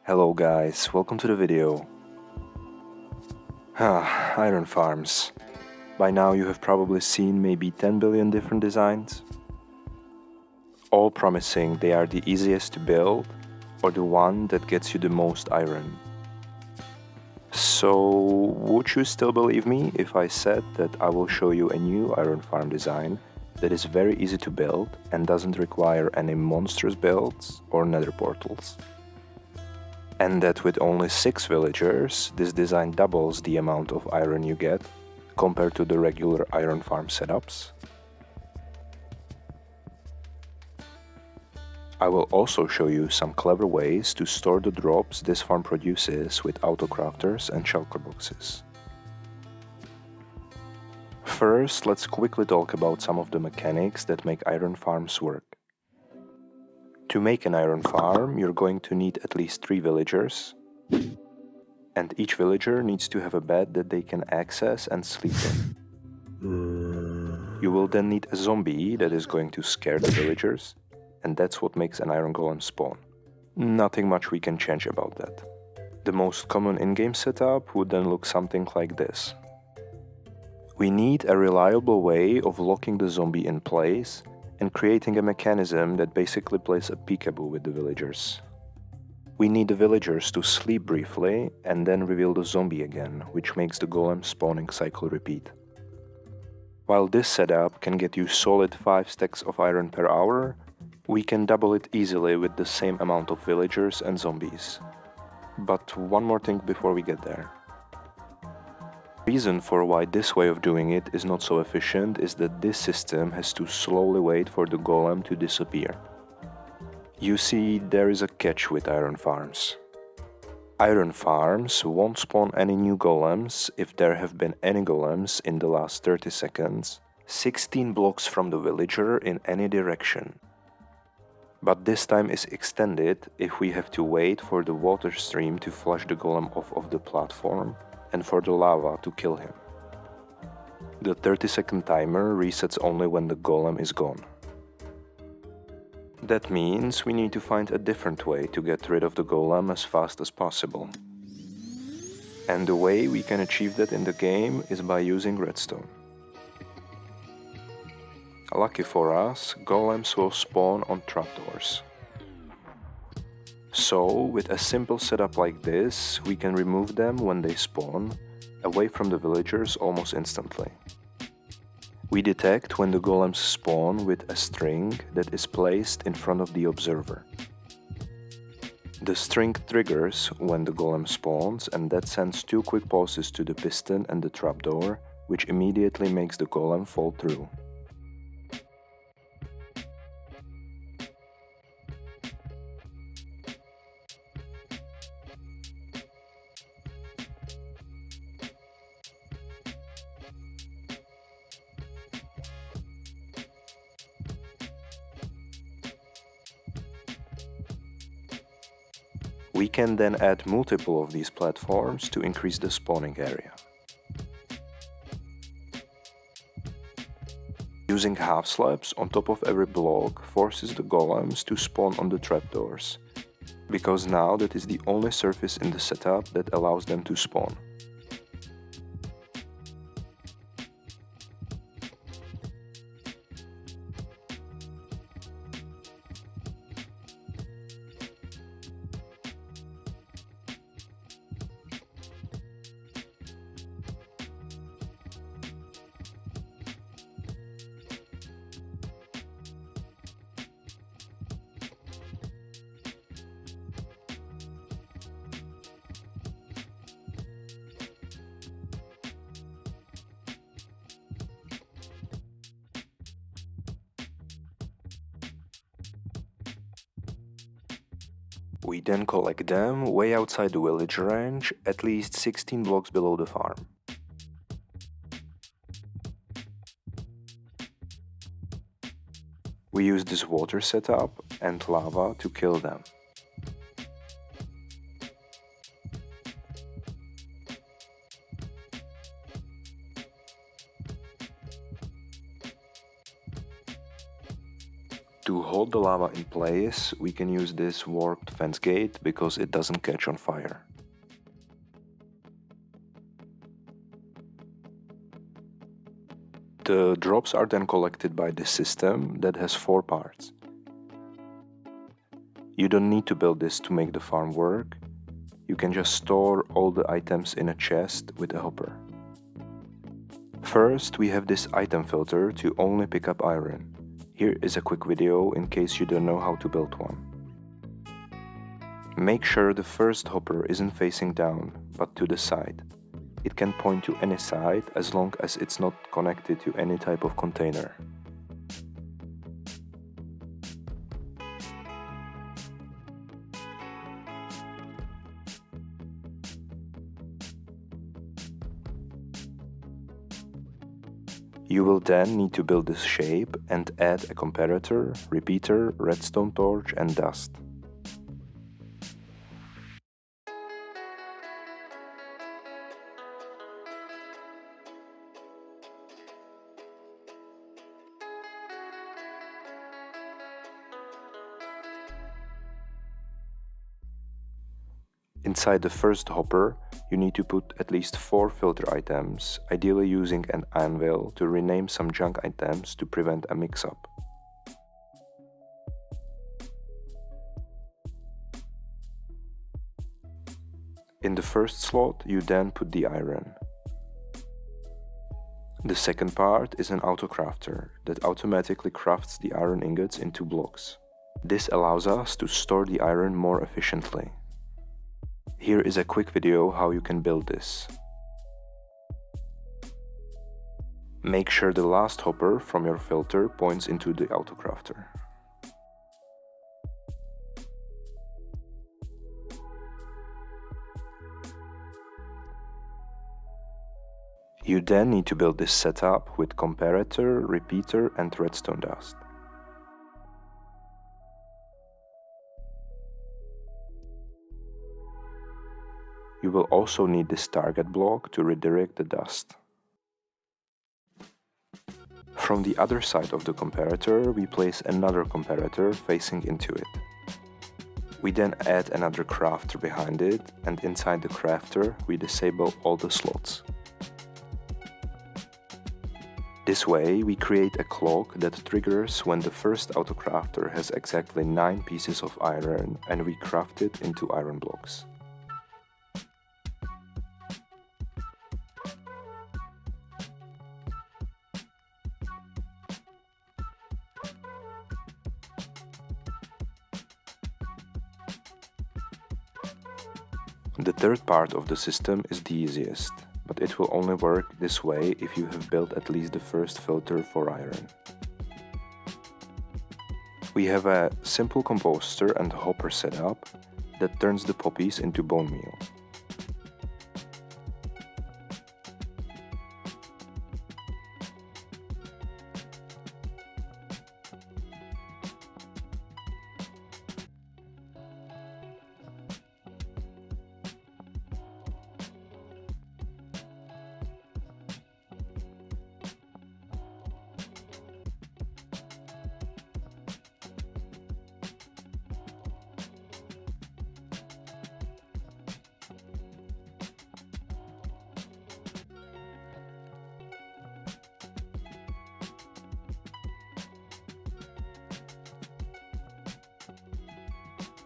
Hello guys, welcome to the video. Iron farms. By now you have probably seen maybe 10 billion different designs. All promising they are the easiest to build or the one that gets you the most iron. So would you still believe me if I said that I will show you a new iron farm design that is very easy to build and doesn't require any monstrous builds or nether portals? And that with only 6 villagers, this design doubles the amount of iron you get compared to the regular iron farm setups. I will also show you some clever ways to store the drops this farm produces with autocrafters and shulker boxes. First, let's quickly talk about some of the mechanics that make iron farms work. To make an iron farm, you're going to need at least 3 villagers, and each villager needs to have a bed that they can access and sleep in. You will then need a zombie that is going to scare the villagers, and that's what makes an iron golem spawn. Nothing much we can change about that. The most common in-game setup would then look something like this. We need a reliable way of locking the zombie in place and creating a mechanism that basically plays a peekaboo with the villagers. We need the villagers to sleep briefly and then reveal the zombie again, which makes the golem spawning cycle repeat. While this setup can get you solid 5 stacks of iron per hour, we can double it easily with the same amount of villagers and zombies. But one more thing before we get there. The reason for why this way of doing it is not so efficient is that this system has to slowly wait for the golem to disappear. You see, there is a catch with iron farms. Iron farms won't spawn any new golems if there have been any golems in the last 30 seconds, 16 blocks from the villager in any direction. But this time is extended if we have to wait for the water stream to flush the golem off of the platform and for the lava to kill him. The 30-second timer resets only when the golem is gone. That means we need to find a different way to get rid of the golem as fast as possible. And the way we can achieve that in the game is by using redstone. Lucky for us, golems will spawn on trapdoors. So, with a simple setup like this, we can remove them when they spawn, away from the villagers almost instantly. We detect when the golems spawn with a string that is placed in front of the observer. The string triggers when the golem spawns, and that sends 2 quick pulses to the piston and the trapdoor, which immediately makes the golem fall through. We can then add multiple of these platforms to increase the spawning area. Using half slabs on top of every block forces the golems to spawn on the trapdoors, because now that is the only surface in the setup that allows them to spawn. We then collect them way outside the village range, at least 16 blocks below the farm. We use this water setup and lava to kill them. To hold the lava in place, we can use this warped fence gate because it doesn't catch on fire. The drops are then collected by this system that has 4 parts. You don't need to build this to make the farm work. You can just store all the items in a chest with a hopper. First, we have this item filter to only pick up iron. Here is a quick video in case you don't know how to build one. Make sure the first hopper isn't facing down, but to the side. It can point to any side as long as it's not connected to any type of container. You will then need to build this shape and add a comparator, repeater, redstone torch and dust. Inside the first hopper, you need to put at least 4 filter items, ideally using an anvil to rename some junk items to prevent a mix-up. In the first slot, you then put the iron. The second part is an autocrafter that automatically crafts the iron ingots into blocks. This allows us to store the iron more efficiently. Here is a quick video how you can build this. Make sure the last hopper from your filter points into the autocrafter. You then need to build this setup with comparator, repeater and redstone dust. You will also need this target block to redirect the dust. From the other side of the comparator, we place another comparator facing into it. We then add another crafter behind it, and inside the crafter we disable all the slots. This way we create a clock that triggers when the first autocrafter has exactly 9 pieces of iron and we craft it into iron blocks. The third part of the system is the easiest, but it will only work this way if you have built at least the first filter for iron. We have a simple composter and hopper setup that turns the poppies into bone meal.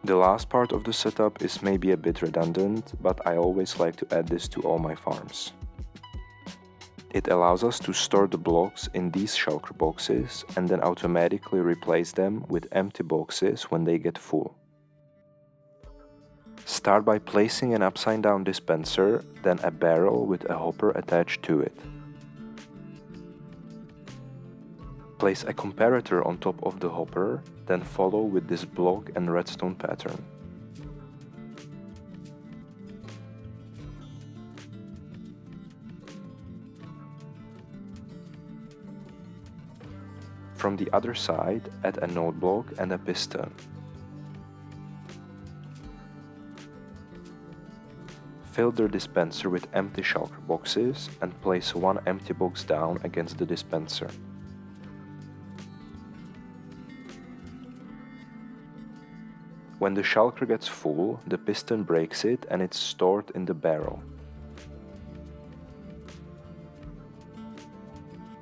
The last part of the setup is maybe a bit redundant, but I always like to add this to all my farms. It allows us to store the blocks in these shulker boxes and then automatically replace them with empty boxes when they get full. Start by placing an upside down dispenser, then a barrel with a hopper attached to it. Place a comparator on top of the hopper, then follow with this block and redstone pattern. From the other side, add a node block and a piston. Fill the dispenser with empty shulker boxes and place one empty box down against the dispenser. When the shulker gets full, the piston breaks it and it's stored in the barrel.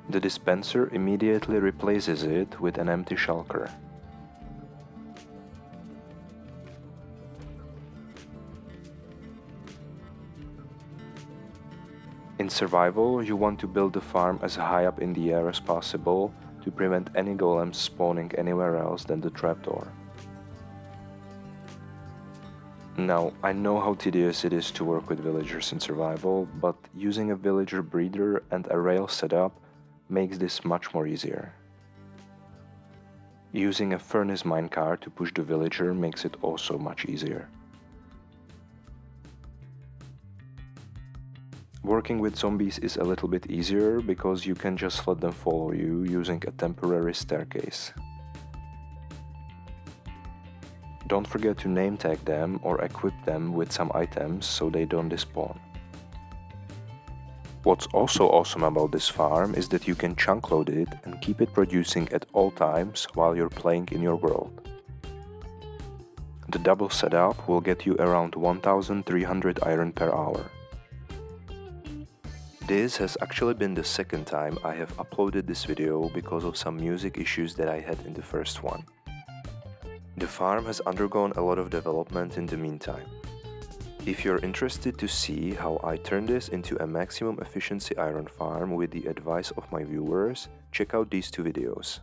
The dispenser immediately replaces it with an empty shulker. In survival, you want to build the farm as high up in the air as possible to prevent any golems spawning anywhere else than the trapdoor. Now, I know how tedious it is to work with villagers in survival, but using a villager breeder and a rail setup makes this much more easier. Using a furnace minecart to push the villager makes it also much easier. Working with zombies is a little bit easier because you can just let them follow you using a temporary staircase. Don't forget to name tag them or equip them with some items so they don't despawn. What's also awesome about this farm is that you can chunk load it and keep it producing at all times while you're playing in your world. The double setup will get you around 1300 iron per hour. This has actually been the second time I have uploaded this video because of some music issues that I had in the first one. The farm has undergone a lot of development in the meantime. If you're interested to see how I turn this into a maximum efficiency iron farm with the advice of my viewers, check out these two videos.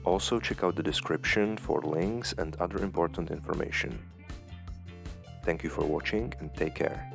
Also check out the description for links and other important information. Thank you for watching and take care.